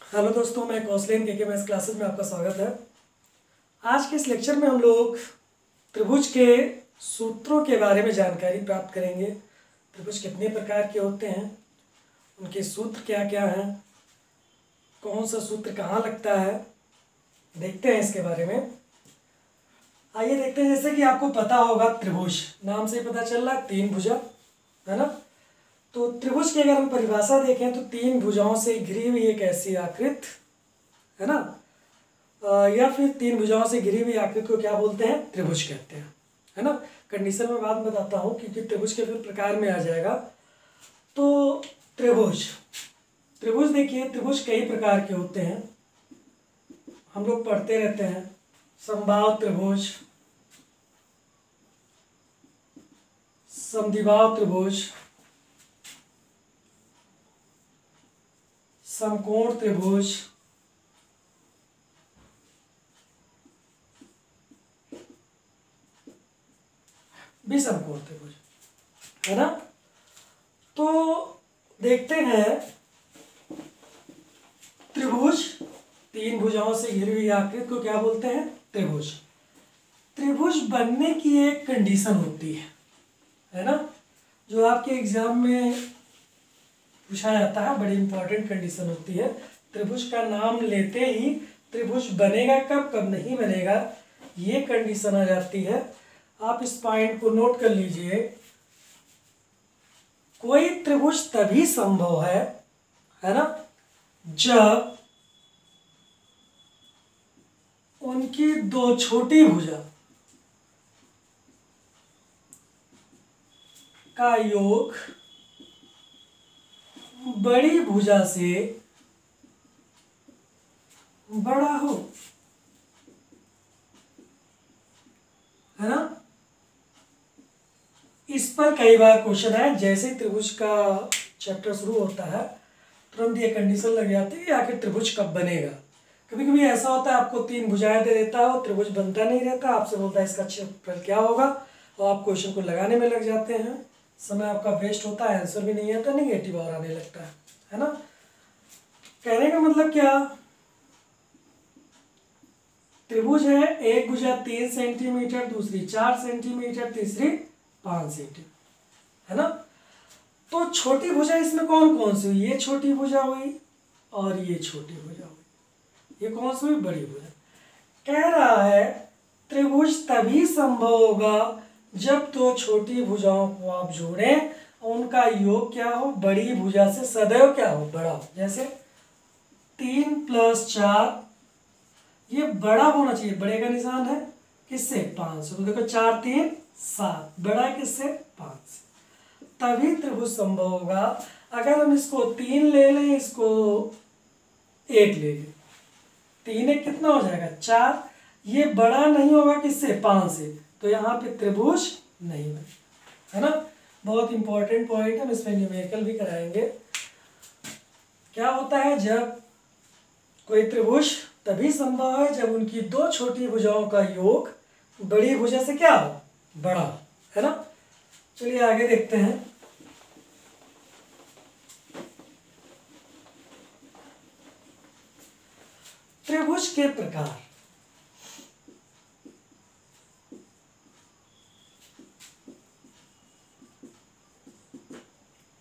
Hello दोस्तों, मैं कौशलेन के मैथ्स क्लासेस में आपका स्वागत है। आज के इस लेक्चर में हम लोग त्रिभुज के सूत्रों के बारे में जानकारी प्राप्त करेंगे। त्रिभुज कितने प्रकार के होते हैं, उनके सूत्र क्या क्या हैं, कौन सा सूत्र कहाँ लगता है, देखते हैं इसके बारे में। आइए देखते हैं। जैसे कि आपको पता होगा, त्रिभुज नाम से ही पता चल रहा है, तीन भुजा है ना। तो त्रिभुज की अगर हम परिभाषा देखें तो तीन भुजाओं से घिरी हुई एक ऐसी आकृति है ना, या फिर तीन भुजाओं से घिरी हुई आकृति को क्या बोलते हैं, त्रिभुज कहते हैं, है ना। कंडीशन में बात बताता हूँ क्योंकि त्रिभुज के फिर प्रकार में आ जाएगा। तो त्रिभुज त्रिभुज देखिए, त्रिभुज कई प्रकार के होते हैं, हम लोग पढ़ते रहते हैं। समबाहु त्रिभुज, समद्विबाहु त्रिभुज, समकोण त्रिभुज, विषमकोण त्रिभुज, है ना। तो देखते हैं, त्रिभुज तीन भुजाओं से घिरी हुई आकृति को क्या बोलते हैं, त्रिभुज। त्रिभुज बनने की एक कंडीशन होती है ना, जो आपके एग्जाम में पूछा जाता है, बड़ी इंपॉर्टेंट कंडीशन होती है। त्रिभुज का नाम लेते ही त्रिभुज बनेगा कब, कब नहीं बनेगा, ये कंडीशन आ जाती है। आप इस पॉइंट को नोट कर लीजिए। कोई त्रिभुज तभी संभव है ना, जब उनकी दो छोटी भुजा का योग बड़ी भुजा से बड़ा हो, है ना। इस पर कई बार क्वेश्चन है। जैसे त्रिभुज का चैप्टर शुरू होता है तुरंत ये कंडीशन लग जाती है कि आखिर त्रिभुज कब बनेगा। कभी कभी ऐसा होता है, आपको तीन भुजाएं दे देता है और त्रिभुज बनता नहीं रहता, आपसे बोलता है इसका क्षेत्रफल क्या होगा, और आप क्वेश्चन को लगाने में लग जाते हैं। समय आपका वेस्ट होता है, आंसर भी नहीं आता, निगेटिव और आने लगता है ना। कहने का मतलब क्या, त्रिभुज है, एक भुजा 3 सेंटीमीटर, दूसरी 4 सेंटीमीटर, तीसरी 5 सेंटीमीटर, है ना। तो छोटी भुजा इसमें कौन कौन सी हुई, ये छोटी भुजा हुई और ये छोटी भुजा हुई, ये कौन सी हुई, बड़ी भुजा। कह रहा है त्रिभुज तभी संभव होगा जब दो छोटी भुजाओं को आप जोड़ें और उनका योग क्या हो, बड़ी भुजा से सदैव क्या हो, बड़ा हो। जैसे 3 + 4, ये बड़ा होना चाहिए, बड़े का निशान है किससे, 5 से। तो देखो 4 3 7, बड़ा किससे, 5 से। तभी त्रिभुज संभव होगा। अगर हम इसको 3 ले लें, इसको 1 ले लें, 3 1 कितना हो जाएगा, 4। ये बड़ा नहीं होगा किससे, 5 से, तो यहाँ पे त्रिभुज नहीं बनेगा, है ना। बहुत इंपॉर्टेंट पॉइंट है, हम इसमें न्यूमेरिकल भी कराएंगे। क्या होता है, जब कोई त्रिभुज तभी संभव है जब उनकी दो छोटी भुजाओं का योग बड़ी भुजा से क्या हो, बड़ा, है ना। चलिए आगे देखते हैं। त्रिभुज के प्रकार।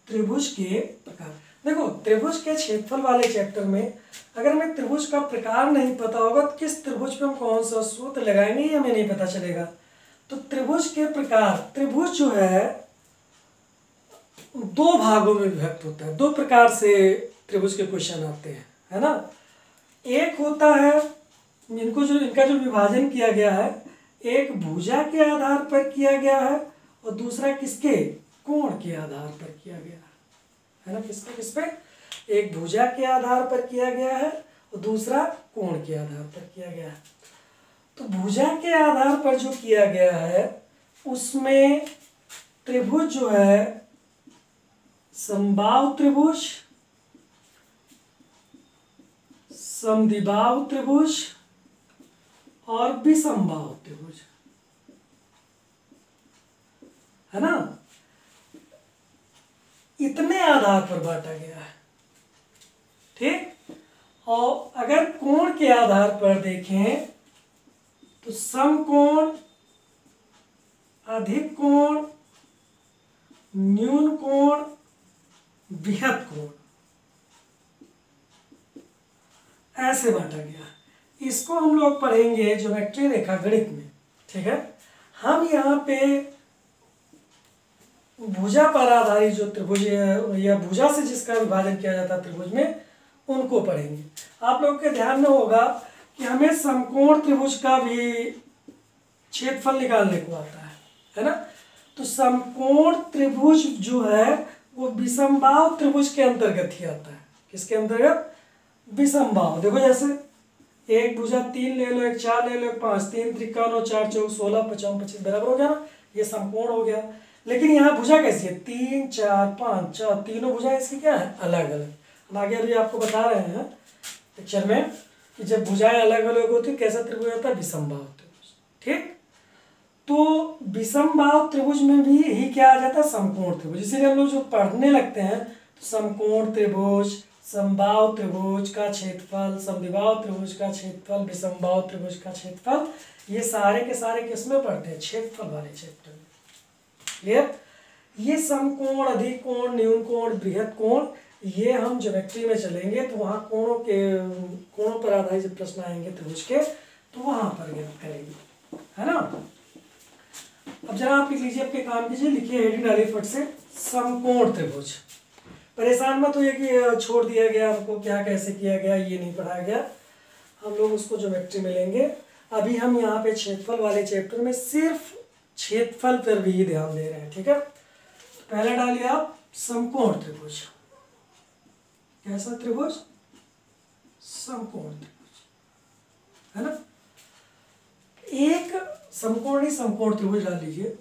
त्रिभुज के प्रकार देखो, त्रिभुज के क्षेत्रफल वाले चैप्टर में अगर हमें त्रिभुज का प्रकार नहीं पता होगा तो किस त्रिभुज पे हम कौन सा सूत्र लगाएंगे ये हमें नहीं पता चलेगा। तो त्रिभुज के प्रकार, त्रिभुज जो है दो भागों में विभक्त होता है। दो प्रकार से त्रिभुज के क्वेश्चन आते हैं, है ना। एक होता है इनका जो विभाजन किया गया है, एक भुजा के आधार पर किया गया है और दूसरा किसके, कोण के आधार पर किया गया है ना। किस पे, एक भुजा के आधार पर किया गया है और दूसरा कोण के आधार पर किया गया है। तो भुजा के आधार पर जो किया गया है उसमें त्रिभुज जो है समबाहु त्रिभुज, समद्विबाहु त्रिभुज और विषमबाहु त्रिभुज, है ना। इतने आधार पर बांटा गया है, ठीक। और अगर कोण के आधार पर देखें तो समकोण, अधिक कोण, न्यून कोण, बृहत कोण, ऐसे बांटा गया। इसको हम लोग पढ़ेंगे ज्योमेट्री रेखागणित में, ठीक है। हम यहाँ पे भुजा पर आधारित जो त्रिभुज या भुजा से जिसका विभाजन किया जाता है त्रिभुज में, उनको पढ़ेंगे। आप लोग के ध्यान में होगा कि हमें समकोण त्रिभुज का भी क्षेत्रफल निकालने को आता है ना। तो समकोण त्रिभुज जो है वो विषमबाहु त्रिभुज के अंतर्गत ही आता है। किसके अंतर्गत? विषमबाहु। देखो जैसे एक भुजा 3 ले लो, एक 4 ले लो, एक 5, 3 त्रिकोण और 4 चौक 16, 55, 25 बराबर हो गया ना, ये समकोण हो गया। लेकिन यहाँ भुजा कैसी है? 3, 4, 5, 4 तीनों भुजा इसकी क्या है? अलग अलग। हम आगे अभी आपको बता रहे हैं पिक्चर में कि जब भुजाएं अलग अलग होती है कैसा त्रिभुज होता है? विषमबाहु त्रिभुज। ठीक, तो विषमबाहु त्रिभुज में भी ही क्या आ जाता है? समकोण त्रिभुज। इसीलिए हम लोग जो पढ़ने लगते हैं तो समकोण त्रिभुज, समबाहु त्रिभुज का क्षेत्रफल, समद्विबाहु त्रिभुज का क्षेत्रफल, विषमबाहु त्रिभुज का क्षेत्रफल, ये सारे के सारे किसमें पढ़ते हैं? क्षेत्रफल वाले चैप्टर में। क्लियर? ये समकोण, अधिक कोण, न्यून कोण, बृहत कोण, ये हम ज्योमेट्री में चलेंगे तो वहाँ कोणों पर आधारित जब प्रश्न आएंगे त्रिभुज के तो वहाँ पर ज्ञात करेंगे, है ना। अब जरा आप लिख लीजिए, आपके काम कीजिए, लिखिए हेडिंग डालिए फट से, समकोण त्रिभुज। परेशान मत होइए कि छोड़ दिया गया हमको, क्या कैसे किया गया, ये नहीं पढ़ाया गया। हम लोग उसको ज्योमेट्री में लेंगे। अभी हम यहाँ पे क्षेत्रफल वाले चैप्टर में सिर्फ क्षेत्रफल पर भी ध्यान दे रहे हैं, ठीक है। तो पहले डालिए आप समकोण त्रिभुज। कैसा त्रिभुज? समकोण त्रिभुज, है ना। एक समकोणी समकोण त्रिभुज डाल लीजिए।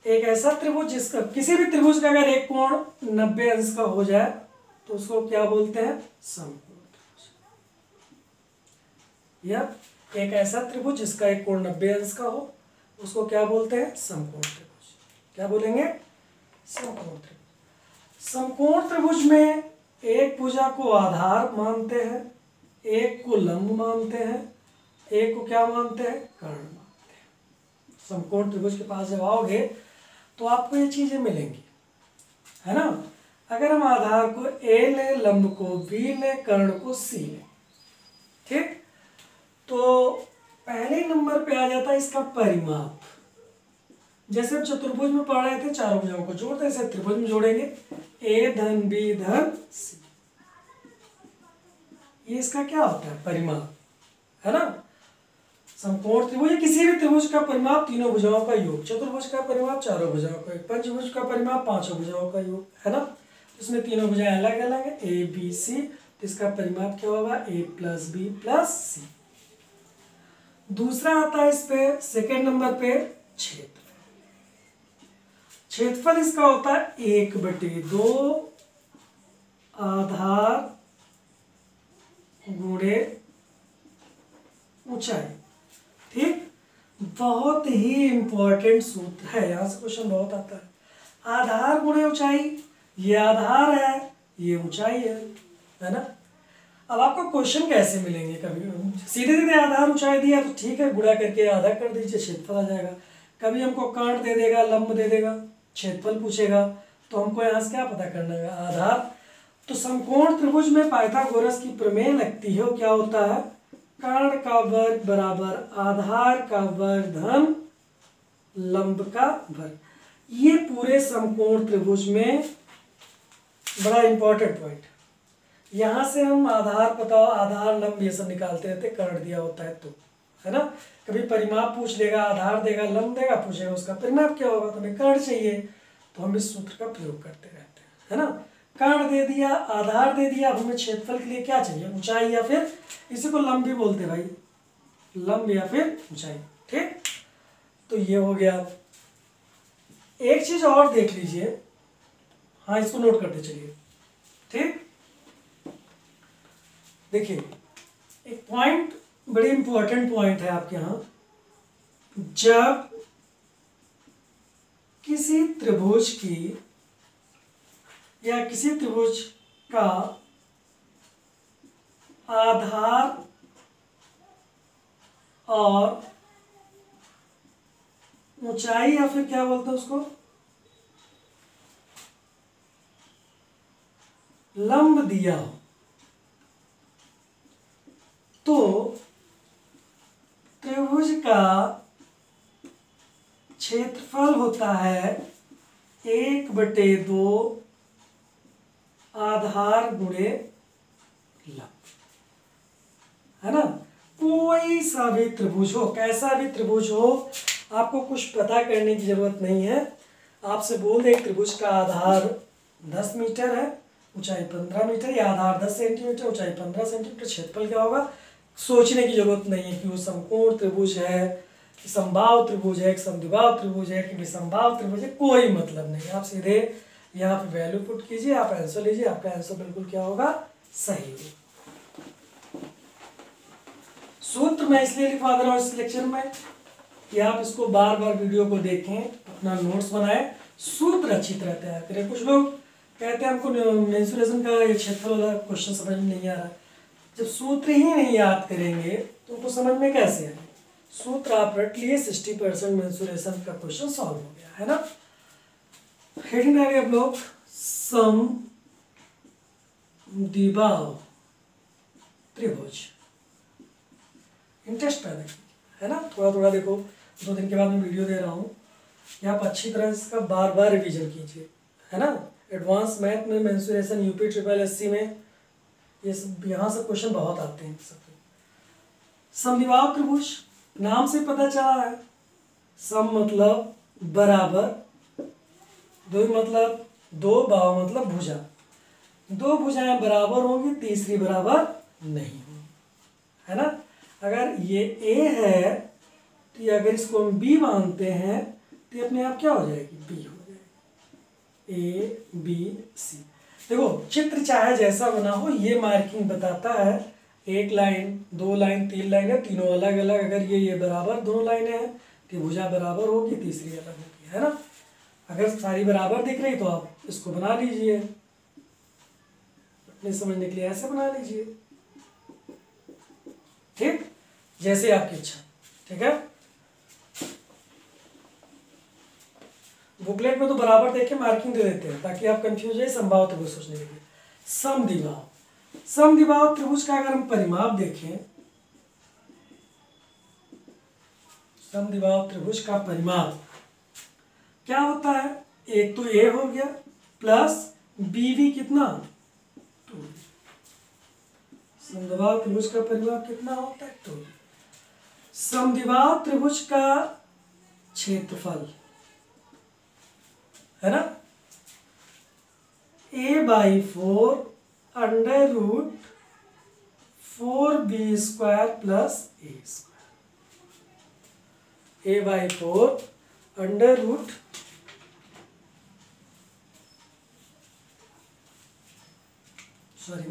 एक ऐसा त्रिभुज जिसका किसी भी त्रिभुज का अगर एक कोण 90 अंश का हो जाए तो उसको क्या बोलते हैं? समकोण त्रिभुज। या एक ऐसा त्रिभुज जिसका एक कोण 90 अंश का हो उसको क्या बोलते हैं? समकोण त्रिभुज। क्या बोलेंगे? समकोण त्रिभुज। समकोण त्रिभुज में एक भुजा को आधार मानते हैं, एक को लंब मानते हैं, एक को क्या मानते हैं? कर्ण मानते हैं। समकोण त्रिभुज के पास जब आओगे तो आपको ये चीजें मिलेंगी, है ना। अगर हम आधार को A ले, लंब को B ले, कर्ण को C ले, ठीक, तो पहले नंबर पे आ जाता है इसका परिमाप। जैसे हम चतुर्भुज में पढ़ रहे थे, चारों भुजाओं को जोड़ते, ऐसे त्रिभुज में जोड़ेंगे A धन B धन C। ये इसका क्या होता है? परिमाप, है ना। समकोण त्रिभुज या किसी भी त्रिभुज का परिमाप तीनों भुजाओं का योग, चतुर्भुज का परिमाप चारों भुजाओं का योग, पंचभुज का परिमाप पांचों भुजाओं का योग, है ना। इसमें तीनों भुजाएं अलग अलग है, A B C, तो इसका परिमाप क्या होगा? A plus B plus C। दूसरा आता है इस पे सेकेंड नंबर पे क्षेत्रफल। क्षेत्रफल इसका होता है 1/2 आधार गुणे ऊंचाई। ठीक, बहुत ही इंपॉर्टेंट सूत्र है, यहां से क्वेश्चन बहुत आता है। आधार गुणे ऊंचाई, ये आधार है, ये ऊंचाई है ना। अब आपको क्वेश्चन कैसे मिलेंगे? कभी सीधे सीधे आधार ऊंचाई दिया तो ठीक है, गुणा करके आधा कर दीजिए, क्षेत्रफल आ जाएगा। कभी हमको कर्ण दे देगा, लंब दे देगा, क्षेत्रफल पूछेगा, तो हमको यहाँ से क्या पता करना है? आधार। तो समकोण त्रिभुज में पाइथागोरस की प्रमेय लगती है, वो क्या होता है? कर्ण का वर्ग बराबर आधार का वर्ग धन लंब का वर्ग। ये पूरे समकोण त्रिभुज में बड़ा इंपॉर्टेंट पॉइंट। यहां से हम आधार पता, आधार लंब ये सब निकालते रहते, कर्ण दिया होता है तो, है ना। कभी परिमाप पूछ लेगा, आधार देगा, लंब देगा, पूछेगा उसका परिमाप क्या होगा, तो हमें कर्ण चाहिए, तो हम इस सूत्र का प्रयोग करते रहते हैं, है ना। कर्ण दे दिया, आधार दे दिया, अब हमें क्षेत्रफल के लिए क्या चाहिए? ऊंचाई, या फिर इसी को लंब भी बोलते हैं भाई, लंब या फिर ऊंचाई। ठीक, तो ये हो गया। एक चीज और देख लीजिए, हाँ इसको नोट करते चलिए। ठीक, देखिए एक पॉइंट, बड़ी इंपॉर्टेंट पॉइंट है आपके यहां। जब किसी त्रिभुज की या किसी त्रिभुज का आधार और ऊंचाई या फिर क्या बोलते हैं उसको, लंब दिया हो तो त्रिभुज का क्षेत्रफल होता है 1/2 आधार गुणे लंब, है ना। कोई सा भी त्रिभुज हो, कैसा भी त्रिभुज हो, आपको कुछ पता करने की जरूरत नहीं है। आपसे बोल दे त्रिभुज का आधार 10 मीटर है, ऊंचाई 15 मीटर, या आधार 10 सेंटीमीटर, ऊंचाई 15 सेंटीमीटर, क्षेत्रफल क्या होगा, सोचने की जरूरत नहीं है कि वो समकोण त्रिभुज है, कि समबाहु त्रिभुज है, कि समद्विबाहु त्रिभुज है, कि विषमबाहु त्रिभुज है, कोई मतलब नहीं। आप सीधे यहाँ पे वैल्यू पुट कीजिए, आप आंसर लीजिए, आपका आंसर बिल्कुल क्या होगा, सही होगा। सूत्र मैं इसलिए लिखवा दे रहा हूँ इस लेक्चर में कि आप इसको बार बार वीडियो को देखें, अपना नोट्स बनाएं, सूत्र अच्छी तरह तैयार करें। कुछ लोग कहते हैं हमको मेंसुरेशन का ये क्षेत्रफल वाला क्वेश्चन समझ में नहीं आ रहा। जब सूत्र ही नहीं याद करेंगे तो उनको समझ में कैसे आए। सूत्र आप रट लिए, 60% मेंसुरेशन का क्वेश्चन सॉल्व हो गया, है ना। हेडिंग आ गया आप लोग, समद्विबाहु त्रिभुज, इंटरेस्ट पैदा कीजिए, है ना। थोड़ा थोड़ा देखो, 2 दिन के बाद मैं वीडियो दे रहा हूँ, आप अच्छी तरह इसका बार बार रिवीजन कीजिए, है ना। एडवांस मैथ में मेंसुरेशन यूपी SSSC में ये सब यहाँ से क्वेश्चन बहुत आते हैं सब। समद्विबाहु त्रिभुज नाम से पता चला है, सम मतलब बराबर, द्वि मतलब दो, बाहु मतलब भुजा, 2 भुजाएं बराबर होंगी, तीसरी बराबर नहीं होगी, है ना। अगर ये A है तो ये अगर इसको हम B मानते हैं तो ये अपने आप क्या हो जाएगी, B हो जाएगी, ABC। देखो चित्र चाहे जैसा बना हो, ये मार्किंग बताता है 1 लाइन, 2 लाइन, 3 लाइन है, तीनों अलग अलग, अगर ये बराबर दोनों लाइनें हैं तो भुजा बराबर होगी, तीसरी अलग होगी, है ना। अगर सारी बराबर दिख रही तो आप इसको बना लीजिए, अपने समझने के लिए ऐसे बना लीजिए, ठीक, जैसे आपकी इच्छा, ठीक है। बुकलेट में तो बराबर देख के मार्किंग दे देते हैं ताकि आप कंफ्यूज है समबाहु त्रिभुज सोचने के लिए। समद्विबाहु त्रिभुज का अगर हम परिमाप देखें, समद्विबाहु त्रिभुज का परिमाप क्या होता है, एक तो A हो गया प्लस BV कितना 2। समद्विबाहु त्रिभुज का परिमाप कितना होता है 2। समद्विबाहु त्रिभुज का क्षेत्रफल, है ना, A/4 √4B² plus A²। A/4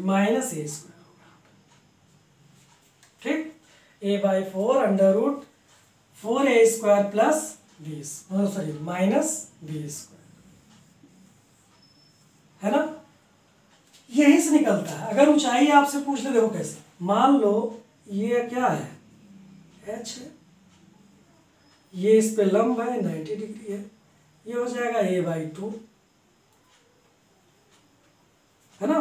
minus A² होगा, ठीक। A/4 √4A² plus minus B², है ना। यही से निकलता है। अगर ऊंचाई आपसे पूछ ले, देखो कैसे, मान लो ये क्या है, H है, ये इस पे लंब है 90 डिग्री है, ये हो जाएगा A/2, है ना।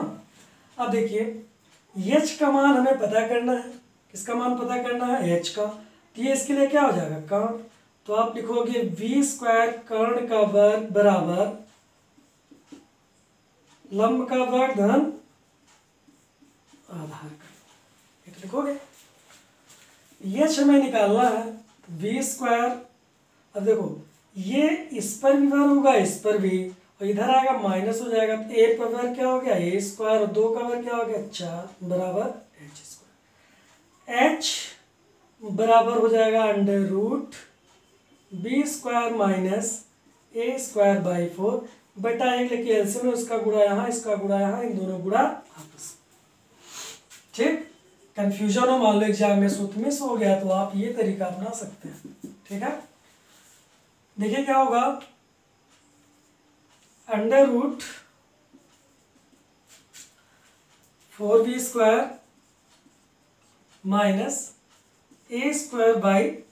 अब देखिए H का मान हमें पता करना है, किसका मान पता करना है, H का, तो ये इसके लिए क्या हो जाएगा, कर्ण, तो आप लिखोगे V² कर्ण का वर्ग बराबर लंब का वर्ग धन आधार का, एक लिखोगे। H हमें निकालना है, V², अब देखो ये इस पर भी वर्ग होगा, इस पर भी, और इधर आएगा माइनस हो जाएगा, तो A पर वर्ग क्या हो गया A² और 2 का वर्ग क्या हो गया 4 बराबर H²। H बराबर हो जाएगा √B² माइनस A²/4 बटा 1 लेके एलसीएम में उसका गुणा यहाँ, इसका गुणा यहाँ, इन दोनों गुणा आपस में, ठीक। कंफ्यूजन हो, मान लो एग्जाम में सूत्र मिस हो गया तो आप ये तरीका अपना सकते हैं, ठीक है। देखिए क्या होगा, 4b² माइनस a² बाई 4।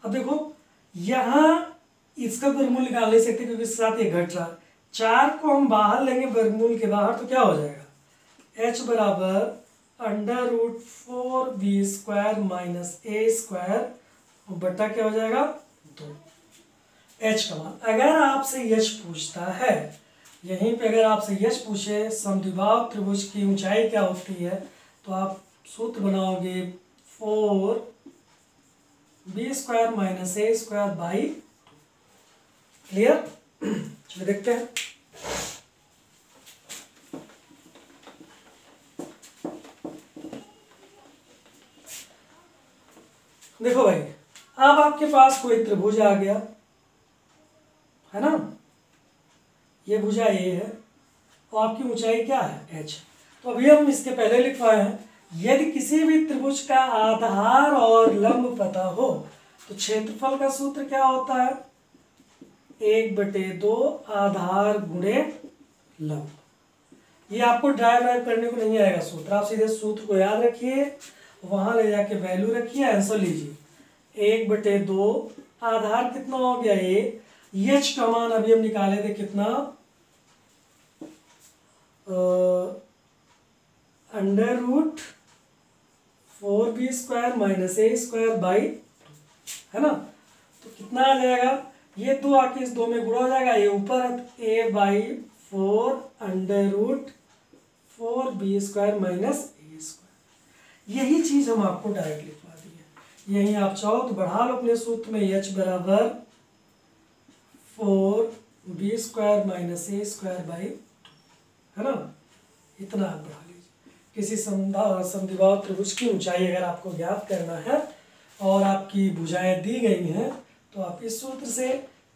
अब देखो यहाँ इसका वर्गमूल निकाल नहीं सकते क्योंकि इसके साथ ये घट रहा है। 4 को हम बाहर लेंगे वर्गमूल के बाहर तो क्या हो जाएगा, h बराबर √4b² माइनस a² बट्टा क्या हो जाएगा 2। h का मान अगर आपसे h पूछता है, यहीं पे अगर आपसे h पूछे समद्विबाहु त्रिभुज की ऊंचाई क्या होती है, तो आप सूत्र बनाओगे 4b² minus a² by 2। Clear? चलिए देखते हैं। देखो भाई, अब आपके पास कोई त्रिभुज आ गया है ना, ये भुजा ए है और आपकी ऊंचाई क्या है h। तो अभी हम इसके पहले लिखवाए हैं, यदि किसी भी त्रिभुज का आधार और लंब पता हो तो क्षेत्रफल का सूत्र क्या होता है, 1/2 आधार गुणे लंब। ये आपको ड्राइव करने को नहीं आएगा सूत्र, आप सीधे सूत्र को याद रखिए, वहां ले जाके वैल्यू रखिए, आंसर लीजिए। 1/2 आधार कितना हो गया ए, एच का मान अभी हम निकाले थे कितना, √4b² माइनस a² बाई 2 है ना। तो कितना आ जाएगा, ये 2 आके इस 2 में गुणा हो जाएगा, ये ऊपर a by 4 √4b² minus a²। यही चीज हम आपको डायरेक्ट लिखवा दी है। यही आप चाहो तो बढ़ा लो अपने सूत्र में, h बराबर 4b² माइनस a² बाई 2 है ना, इतना आप बढ़ा लीजिए। किसी समद्विबाहु त्रिभुज की ऊंचाई अगर आपको ज्ञात करना है और आपकी भुजाएं दी गई हैं तो आप इस सूत्र से,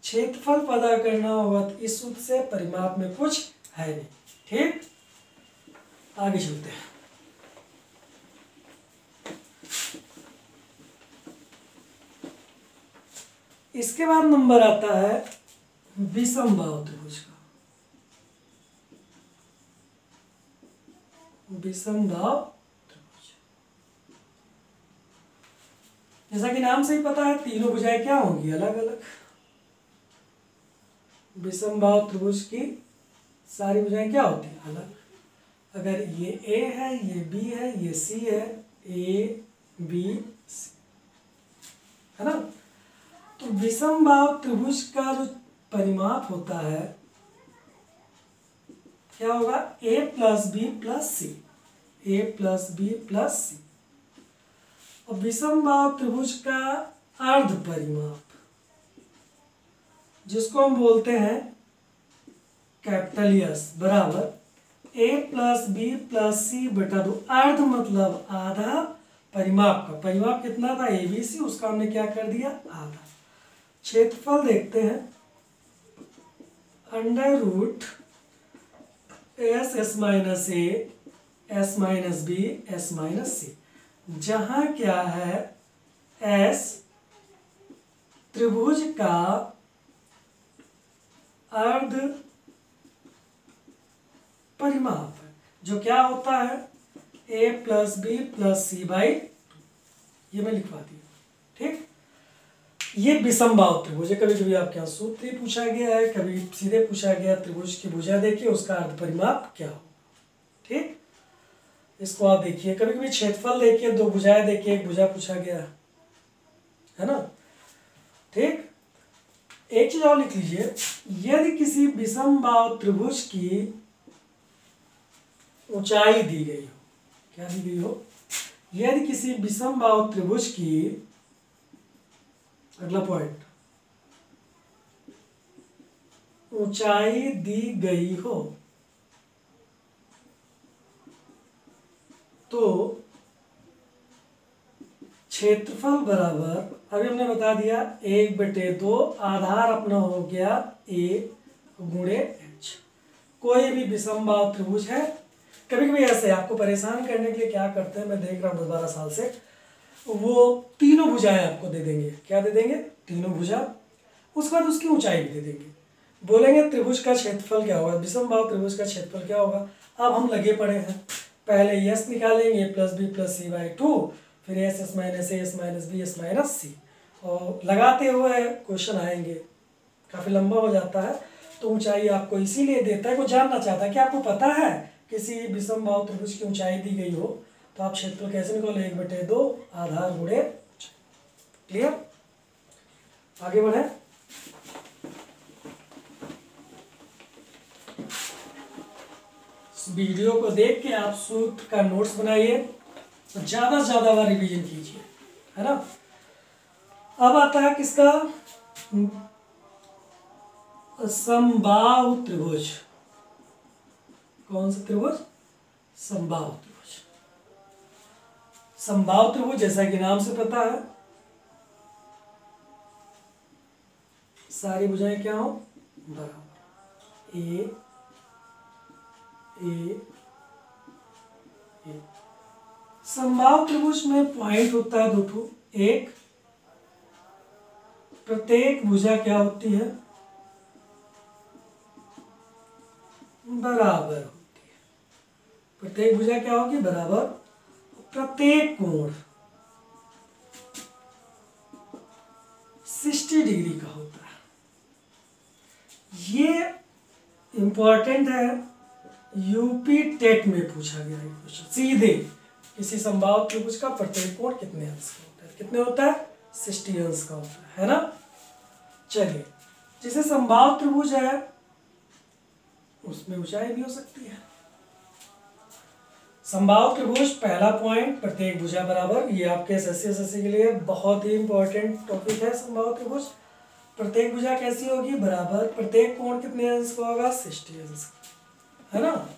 क्षेत्रफल पता करना होगा तो इस सूत्र से, परिमाप में कुछ है नहीं। ठीक, आगे चलते हैं। इसके बाद नंबर आता है विषमबाहु त्रिभुज का। विषमबाहु त्रिभुज, जैसा कि नाम से ही पता है, तीनों भुजाएं क्या होंगी, अलग अलग। विषमबाहु त्रिभुज की सारी भुजाएं क्या होती हैं, अलग। अगर ये ए है, ये बी है, ये सी है, ए बी सी है ना। तो विषमबाहु त्रिभुज का जो परिमाप होता है क्या होगा, a plus B plus C, a plus B plus C. और विषमबाहु त्रिभुज का अर्ध परिमाप, जिसको हम बोलते हैं कैपिटल एस, बराबर a प्लस बी प्लस सी बटा 2। अर्ध मतलब आधा, परिमाप का परिमाप कितना था ABC, उसका हमने क्या कर दिया, आधा। क्षेत्रफल देखते हैं, √s minus a s minus b s minus c, जहां क्या है s त्रिभुज का अर्ध परिमाप है, जो क्या होता है a plus B plus C by 2। ये मैं लिखवा दिया। ठीक, ये विषमबाहु त्रिभुज है। कभी कभी आपके यहाँ सूत्र ही पूछा गया है, कभी सीधे पूछा गया त्रिभुज की भुजा देखिए उसका अर्ध परिमाप क्या हो। ठीक, इसको आप देखिए। कभी कभी क्षेत्रफल देखिए, 2 भुजाएं देखिए, एक भुजा पूछा गया है ना। ठीक, एक चीज और लिख लीजिए, यदि किसी विषमबाहु त्रिभुज की ऊंचाई दी गई हो, क्या दी गई हो, यदि किसी विषमबाहु त्रिभुज की, अगला पॉइंट, ऊंचाई दी गई हो तो क्षेत्रफल बराबर, अभी हमने बता दिया 1/2 आधार अपना हो गया a गुणे h। कोई भी विषमबाहु त्रिभुज है, कभी कभी ऐसे आपको परेशान करने के लिए क्या करते हैं, मैं देख रहा हूँ 10-12 साल से, वो तीनों भुजाएं आपको दे देंगे। क्या दे देंगे, तीनों भुजा, उसके बाद उसकी ऊंचाई भी दे देंगे। बोलेंगे त्रिभुज का क्षेत्रफल क्या होगा, विषमबाहु त्रिभुज का क्षेत्रफल क्या होगा। अब हम लगे पड़े हैं, पहले यस निकालेंगे plus B plus C by two, फिर S S minus A S minus B S minus C, और लगाते हुए क्वेश्चन आएंगे, काफ़ी लंबा हो जाता है। तो ऊंचाई आपको इसीलिए देता है, को जानना चाहता है कि आपको पता है किसी विषमबाहु त्रिभुज की ऊंचाई दी गई हो तो आप क्षेत्रफल कैसे निकालो, 1/2 आधार गुणे। क्लियर? आगे बढ़े। वीडियो को देख के आप सूत्र का नोट्स बनाइए और ज़्यादा से ज़्यादा बार रिवीजन कीजिए, है ना। अब आता है किसका, समबाहु त्रिभुज। कौन सा त्रिभुज? समबाहु त्रिभुज। समबाहु त्रिभुज जैसा कि नाम से पता है, सारी भुजाएं क्या हो, बराबर, ए ए ए। समबाहु त्रिभुज में पॉइंट होता है 2 ठो, एक प्रत्येक भुजा क्या होती है, बराबर होती है। प्रत्येक भुजा क्या होगी, बराबर। प्रत्येक कोण 60 डिग्री का होता है। ये इंपॉर्टेंट है, यूपी टेट में पूछा गया है क्वेश्चन सीधे। किसी समबाहु त्रिभुज का प्रत्येक कोण कितने अंश का होता है, कितने होता है, 60 अंश का होता है ना। चलिए, जैसे समबाहु त्रिभुज है उसमें ऊंचाई भी हो सकती है। समबाहु त्रिभुज पहला पॉइंट प्रत्येक भुजा बराबर, ये आपके एसएससी के लिए बहुत ही इंपॉर्टेंट टॉपिक है। समबाहु त्रिभुज प्रत्येक भुजा कैसी होगी, बराबर। प्रत्येक कोण कितने अंश का होगा, 60 अंश का, है ना।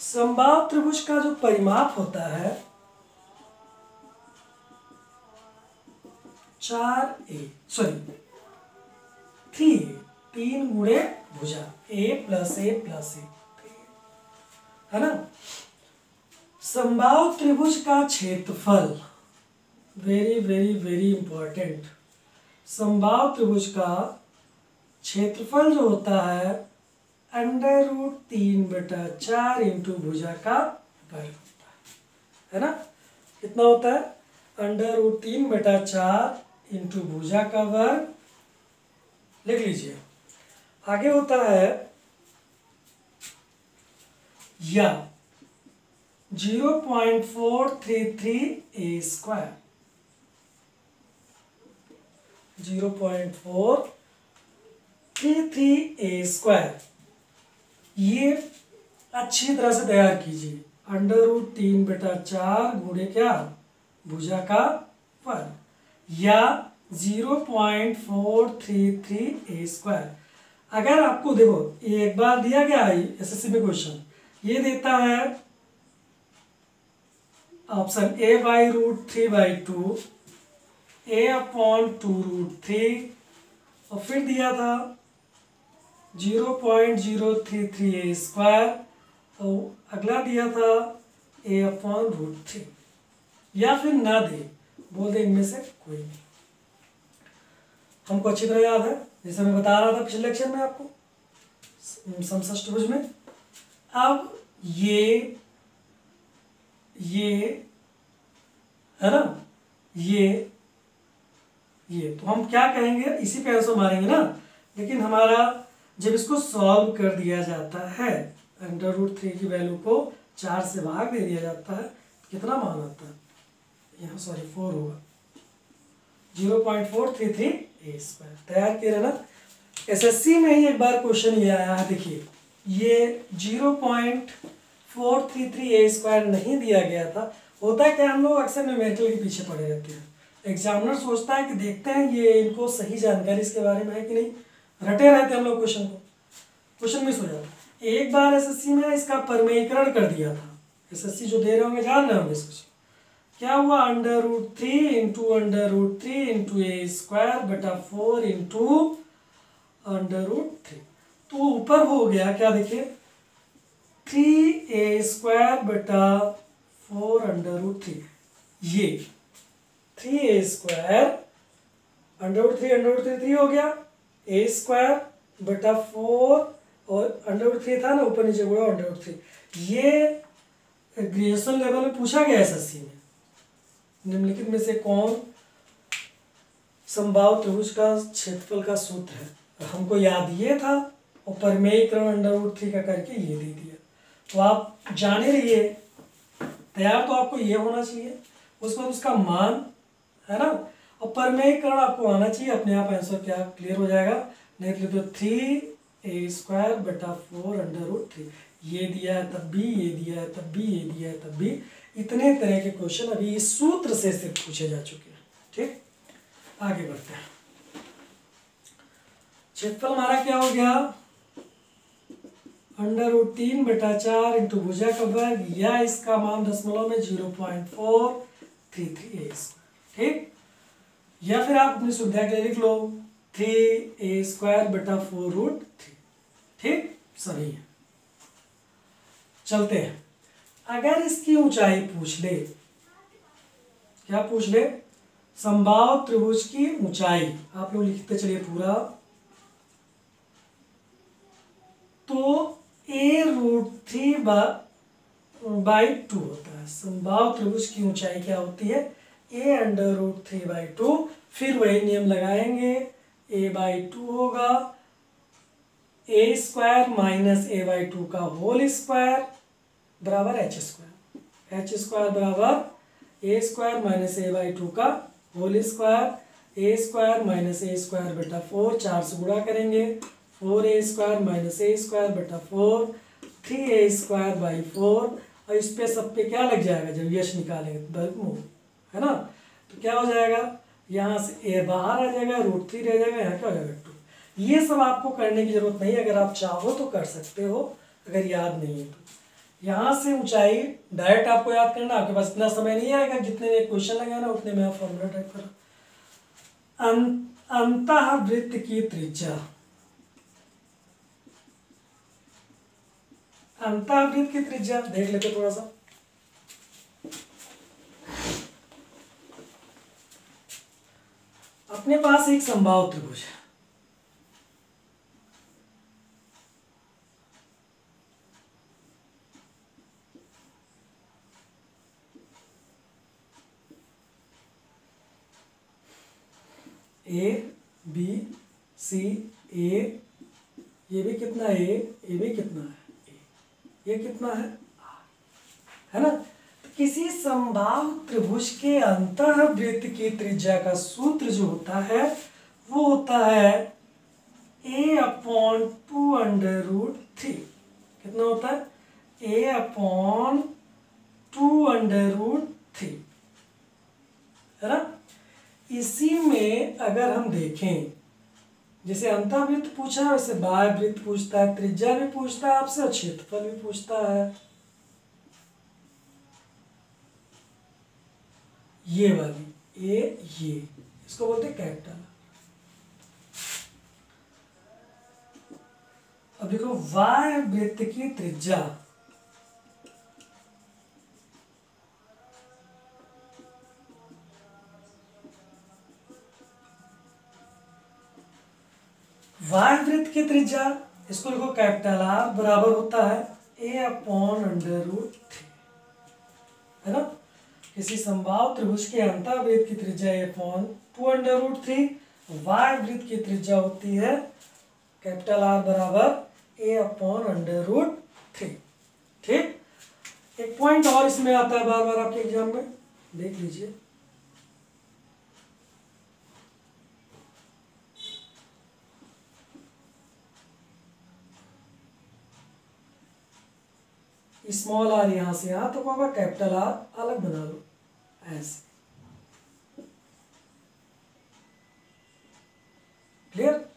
समबाहु त्रिभुज का जो परिमाप होता है 3 गुणे भुजा, a प्लस ए प्लस ए, है ना। समबाहु त्रिभुज का क्षेत्रफल, वेरी वेरी वेरी इंपॉर्टेंट, समबाहु त्रिभुज का क्षेत्रफल जो होता है √3/4 इंटू भुजा का वर्ग होता है ना। कितना होता है, √3/4 इंटू भुजा का वर्ग, लिख लीजिए। आगे होता है या 0.433 a स्क्वायर, 0.433 a स्क्वायर। ये अच्छी तरह से तैयार कीजिए, √3/4 गुणे क्या, भुजा का वर्ग, या 0.433 a स्क्वायर। अगर आपको देखो ये एक बार दिया गया है एसएससी में क्वेश्चन, ये देता है ऑप्शन a/√3/2, a/2√3, और फिर दिया था 0.033 a स्क्वायर, और अगला दिया था a/√3, या फिर ना दे, बोल दे इनमें से कोई नहीं। हमको अच्छी तरह याद है, जैसे मैं बता रहा था पिछले लेक्चर में आपको समषष्टभुज में। अब ये है ना, ये तो हम क्या कहेंगे, इसी पे आंसर मारेंगे ना। लेकिन हमारा जब इसको सॉल्व कर दिया जाता है, √3 की वैल्यू को 4 से भाग दे दिया जाता है, कितना मान आता है, यहाँ सॉरी 4 होगा, 0.433 a स्क्वायर। तैयार किया है ना। एसएससी में ही एक बार क्वेश्चन ये आया है, देखिए ये 0.433 a स्क्वायर नहीं दिया गया था। होता है क्या, हम लोग अक्सर न्यूमेरिकल के पीछे पड़े रहते हैं। एग्जामिनर सोचता है कि देखते हैं ये इनको सही जानकारी इसके बारे में है कि नहीं, रटे रहते हम लोग क्वेश्चन को, क्वेश्चन मिस हो जाता है। एक बार एसएससी में इसका परमेयीकरण कर दिया था, एसएससी जो दे रहे होंगे जान रहे होंगे इसको, क्या हुआ, √3 इंटू √3 इंटू a स्क्वायर बटा 4 इंटू √3, तो ऊपर हो गया क्या, देखिए 3a स्क्वायर बटा 4 √3, ये 3a स्क्वायर √3 3 हो गया, a स्क्वायर बटा 4 और √3 था ना ऊपर नीचे हुआ √3, ये ग्रेजुएशन लेवल में पूछा गया एसएससी में, निम्नलिखित में से कौन समबाहु त्रिभुज का क्षेत्रफल का सूत्र है। हमको याद ये था और परिमेयीकरण √3 का करके ये दे दिया, तो आप जाने रहिए, तैयार तो आपको ये होना चाहिए, उसके बाद उसका मान, है ना, और परिमेयीकरण आपको आना चाहिए, अपने आप आंसर क्या क्लियर हो जाएगा। नहीं तो 3a²/4 ये दिया है तब भी, ये दिया है तब भी, ये दिया है तब भी, इतने तरह के क्वेश्चन अभी इस सूत्र से सिर्फ पूछे जा चुके हैं। ठीक, आगे बढ़ते हैं। क्षेत्रफल हमारा क्या हो गया, √3/4 इंटू भुजा का वर्ग या इसका मान दशमलव में 0.433a²। ठीक, या फिर आप अपनी सुविधा के लिए लिख लो 3a²/4√3। ठीक, सही है। चलते हैं, अगर इसकी ऊंचाई पूछ ले, क्या पूछ ले, समबाहु त्रिभुज की ऊंचाई, आप लोग लिखते चलिए पूरा, तो a√3/2 होता है। समबाहु त्रिभुज की ऊंचाई क्या होती है, a√3/2। फिर वही नियम लगाएंगे, a/2 होगा a² माइनस a/2 का होल स्क्वायर बराबर h² बराबर a² माइनस a/2 का whole square, a² minus a²/4, 4 से गुणा करेंगे, 4a² माइनस a²/4, 3a²/4, और इस पे सब पे क्या लग जाएगा जब यश निकालेंगे, वर्गमूल, है ना, तो क्या हो जाएगा, यहाँ से a बाहर आ जाएगा, √3 रह जाएगा, यहाँ क्या हो जाएगा 2। ये सब आपको करने की जरूरत नहीं है, अगर आप चाहो तो कर सकते हो, अगर याद नहीं है तो। यहाँ से ऊंचाई डायरेक्ट आपको याद करना, आपके पास इतना समय नहीं आएगा, जितने में क्वेश्चन लगाना उतने में आप फॉर्मूला टाइप करो। अंतःवृत्त की त्रिज्या, अंतःवृत्त की त्रिज्या देख लेते थोड़ा सा। अपने पास एक समबाहु त्रिभुज है, ए बी सी ए, ये भी कितना है, ये भी कितना है, ये कितना है ना। तो किसी समबाहु त्रिभुज के अंतःवृत्त की त्रिज्या का सूत्र जो होता है वो होता है a/2√3। कितना होता है, a/2√3, है ना। इसी में अगर हम देखें, जैसे अंतःवृत्त पूछा है वैसे बाह्यवृत्त पूछता है, त्रिज्या भी पूछता है आपसे और क्षेत्रफल भी पूछता है। ये वाली ये इसको बोलते हैं कैपिटल। अब देखो बाह्यवृत्त की त्रिज्या, बाह्यवृत्त की त्रिज्या, इसको लिखो कैपिटल R बराबर होता है a/√3, है ना। किसी समबाहु त्रिभुज के अंतःवृत्त की त्रिज्या a/2√3, बाह्यवृत्त की त्रिज्या होती है कैपिटल R बराबर a/√3। ठीक, एक पॉइंट और इसमें आता है बार बार आपके एग्जाम में, देख लीजिए। स्मॉल r यहां से यहां तक होगा, कैपिटल R अलग बना लो ऐसे, क्लियर।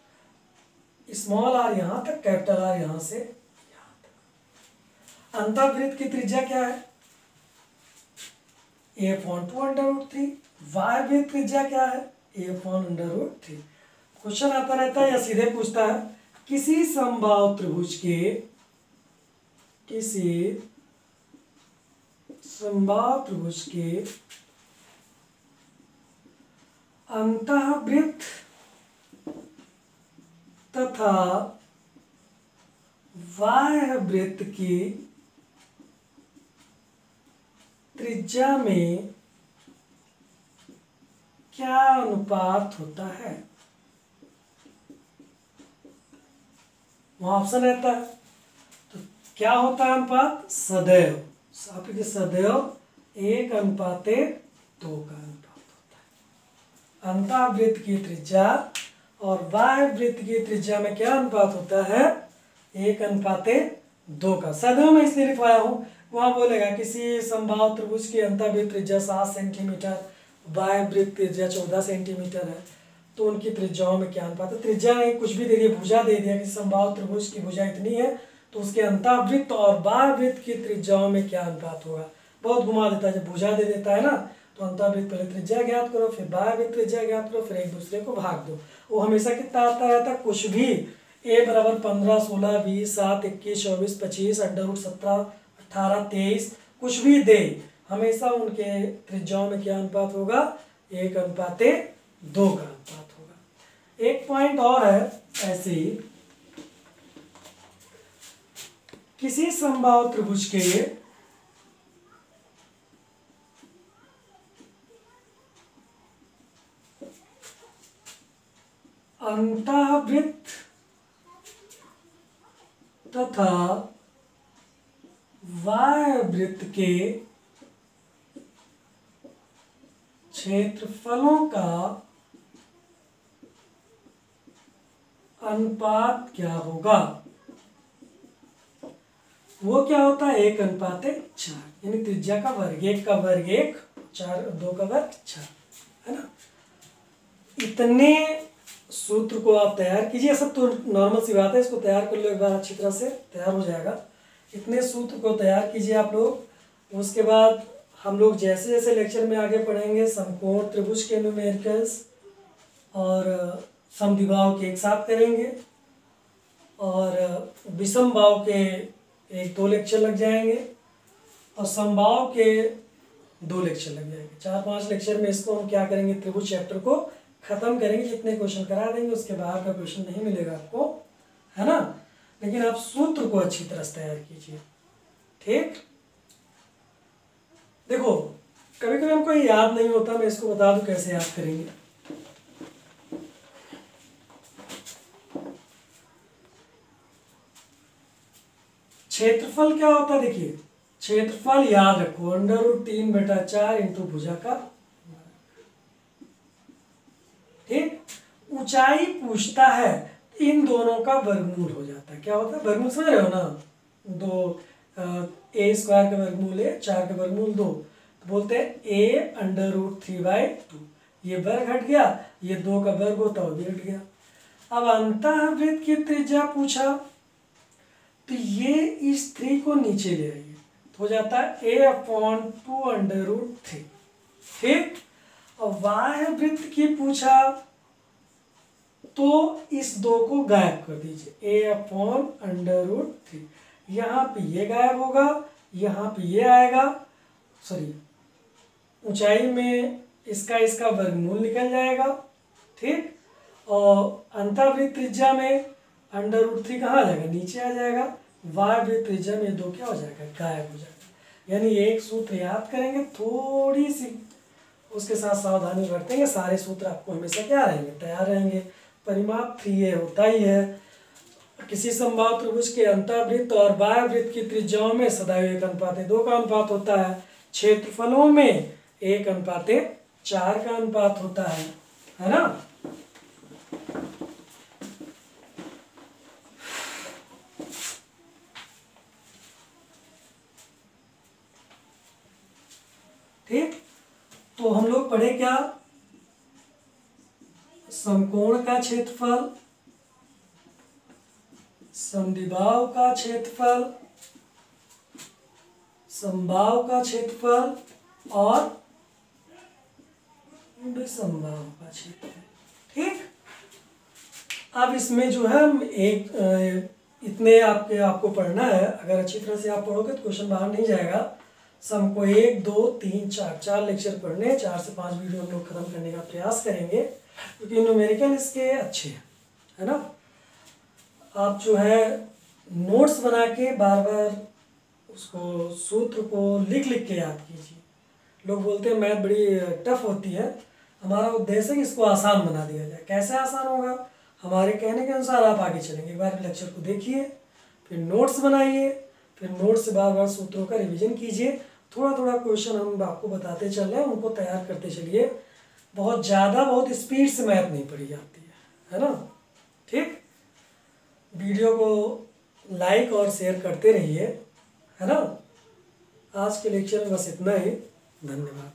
स्मॉल r यहां तक, कैपिटल R यहां से यहां तक। अंतःवृत्त की त्रिज्या क्या है, a/2√3। बाह्यवृत्त त्रिज्या क्या है, a/√3। क्वेश्चन आता रहता है या सीधे पूछता है, किसी समबाहु त्रिभुज के, किसी समबाहु त्रिभुज के अंतःवृत्त तथा बाह्यवृत्त की त्रिज्या में क्या अनुपात होता है? वहां ऑप्शन रहता है, तो क्या होता है अनुपात? सदैव, आपके सदैव 1:2 का अनुपात होता है। अंतःवृत्त की त्रिज्या और बाह्य वृत्त की त्रिज्या में क्या अनुपात होता है? 1:2 का। सदैव में इसलिए लिखवाया हूँ, वहां बोलेगा किसी समबाहु त्रिभुज की अंतःवृत्त त्रिज्या 7 सेंटीमीटर, बाह्य वृत्त त्रिज्या 14 सेंटीमीटर है, तो उनकी त्रिज्याओं में क्या अनुपात है? त्रिज्या नहीं, कुछ भी दे दिया, भुजा दे दिया कि समबाहु त्रिभुज की भुजा इतनी है, तो उसके अंतःवृत्त और बाह्य वृत्त की त्रिज्याओं में क्या अनुपात होगा? बहुत घुमा देता है, जब भुजा दे देता है ना, तो अंतःवृत्त पहले त्रिज्या ज्ञात करो, फिर बाह्य वृत्त त्रिज्या ज्ञात करो, फिर एक दूसरे को भाग दो। वो हमेशा कितना आता रहता है? कुछ भी, a बराबर 15, 16, 20, 7, 21, 24, 25, √ 17, 18, 23, कुछ भी दे, हमेशा उनके त्रिज्याओं में क्या अनुपात होगा? 1:2 का अनुपात होगा। एक पॉइंट और है, ऐसे ही किसी समबाहु त्रिभुज के अंतःवृत्त तथा बाह्य वृत्त के क्षेत्रफलों का अनुपात क्या होगा? वो क्या होता है? 1:4, यानी त्रिज्या का वर्ग, 1 का वर्ग 1, 4, 2 का वर्ग 4, है ना। इतने सूत्र को आप तैयार कीजिए, सब तो नॉर्मल सी बात है, इसको तैयार कर लो एक बार, अच्छी तरह से तैयार हो जाएगा। इतने सूत्र को तैयार कीजिए आप लोग। उसके बाद हम लोग जैसे जैसे लेक्चर में आगे पढ़ेंगे, समकोण त्रिभुज के न्यूमेरिकल्स और समद्विबाहु के एक साथ करेंगे, और विषम बाहु के 1-2 लेक्चर लग जाएंगे, और समबाहु के 2 लेक्चर लग जाएंगे। 4-5 लेक्चर में इसको हम क्या करेंगे? त्रिभुज चैप्टर को खत्म करेंगे। जितने क्वेश्चन करा देंगे उसके बाहर का क्वेश्चन नहीं मिलेगा आपको, है ना। लेकिन आप सूत्र को अच्छी तरह से तैयार कीजिए, ठीक। देखो, कभी कभी हमको ये याद नहीं होता, मैं इसको बता दूं कैसे याद करेंगे। क्षेत्रफल क्या होता है? देखिए, क्षेत्रफल याद रखो, √3/4 इंटू भुजा का, ठीक। ऊंचाई पूछता है, इन दोनों का वर्गमूल हो जाता है। क्या होता है? वर्गमूल समझ रहे हो ना? 2 a² का वर्गमूल है, 4 का वर्गमूल 2, तो बोलते हैं a√3/2। ये वर्ग हट गया, ये 2 का वर्ग होता है, वो भी हट गया। अब अंतःवृत्त की त्रिज्या पूछा, तो ये इस 3 को नीचे ले आइए, तो हो जाता है a/2√3, ठीक। और बाह्य वृत्त की पूछा, तो इस 2 को गायब कर दीजिए, a/√3। यहाँ पे ये गायब होगा, यहाँ पे ये आएगा, सॉरी, ऊंचाई में इसका वर्गमूल निकल जाएगा, ठीक। और अंतःवृत्त त्रिज्या में √3 कहाँ आ जाएगा? नीचे आ जाएगा। बाह्य वृत्त त्रिज्या में ये 2 क्या हो जाएगा? गायब हो जाएगा। यानी एक सूत्र याद करेंगे, थोड़ी सी उसके साथ सावधानी बरतेंगे, सारे सूत्र आपको हमेशा क्या रहेंगे? तैयार रहेंगे। परिमाप 3a होता ही है, किसी समबाहु त्रिभुज के अंतःवृत्त और बाह्य वृत्त की त्रिज्याओं में सदैव 1:2 का अनुपात होता है। क्षेत्रफलों में 1:4 का अनुपात होता है ना। ठीक, तो हम लोग पढ़े क्या? समकोण का क्षेत्रफल, समद्विबाहु का क्षेत्रफल, समबाहु का क्षेत्रफल और विषमबाहु का क्षेत्रफल, ठीक। अब इसमें जो है एक इतने आपको पढ़ना है। अगर अच्छी तरह से आप पढ़ोगे तो क्वेश्चन बाहर नहीं जाएगा। हमको 1, 2, 3, 4 लेक्चर पढ़ने, 4 से 5 वीडियो हम लोग खत्म करने का प्रयास करेंगे, क्योंकि न्यूमेरिकल इसके अच्छे हैं, है ना। आप जो है नोट्स बना के बार बार उसको सूत्र को लिख लिख के याद कीजिए, लोग बोलते हैं मैथ बड़ी टफ होती है, हमारा उद्देश्य है कि इसको आसान बना दिया जाए। कैसे आसान होगा? हमारे कहने के अनुसार आप आगे चलेंगे। एक बार लेक्चर को देखिए, फिर नोट्स बनाइए, फिर नोट्स से बार बार सूत्रों का रिवीजन कीजिए। थोड़ा थोड़ा क्वेश्चन हम आपको बताते चल रहे हैं, उनको तैयार करते चलिए। बहुत ज़्यादा बहुत स्पीड से मैथ नहीं पढ़ी जाती है ना? ठीक, वीडियो को लाइक और शेयर करते रहिए, है ना? आज के लेक्चर में बस इतना ही। धन्यवाद।